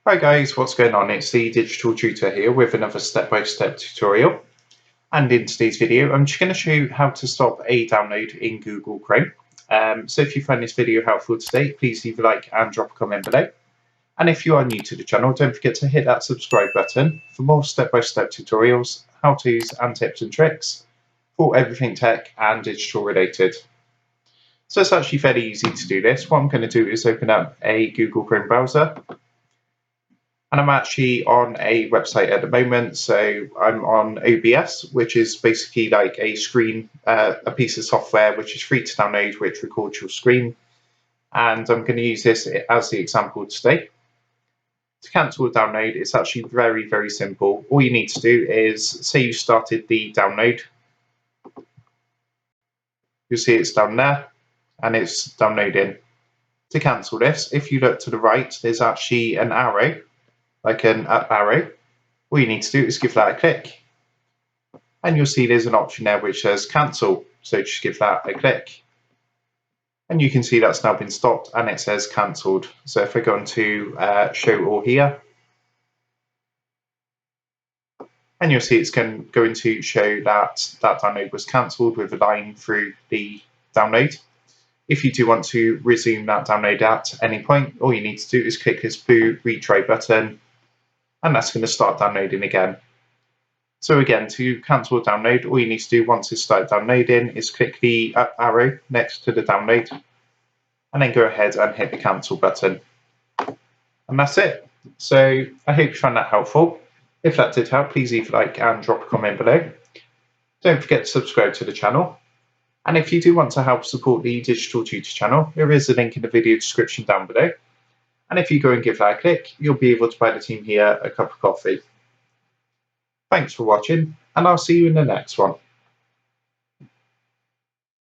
Hi guys, what's going on? It's the Digital Tutor here with another step-by-step tutorial. And in today's video, I'm just going to show you how to stop a download in Google Chrome. So if you find this video helpful today, please leave a like and drop a comment below. And if you are new to the channel, don't forget to hit that subscribe button for more step-by-step tutorials, how-tos and tips and tricks for everything tech and digital related. So it's actually fairly easy to do this. What I'm going to do is open up a Google Chrome browser. And I'm actually on a website at the moment, so I'm on OBS, which is basically like a piece of software which is free to download, which records your screen. And I'm going to use this as the example today. To cancel a download, it's actually very, very simple. All you need to do is, say you started the download. You'll see it's down there, and it's downloading. To cancel this, if you look to the right, there's actually an arrow, like an up arrow. All you need to do is give that a click. And you'll see there's an option there which says cancel. So just give that a click. And you can see that's now been stopped and it says cancelled. So if I go into show all here, and you'll see it's going to show that that download was cancelled with a line through the download. If you do want to resume that download at any point, all you need to do is click this blue retry button, and that's going to start downloading again. So again, to cancel a download, all you need to do once it's started downloading is click the up arrow next to the download, and then go ahead and hit the cancel button. And that's it. So I hope you found that helpful. If that did help, please leave a like and drop a comment below. Don't forget to subscribe to the channel. And if you do want to help support the Digital Tutor channel, there is a link in the video description down below. And if you go and give that a click, you'll be able to buy the team here a cup of coffee. Thanks for watching, and I'll see you in the next one.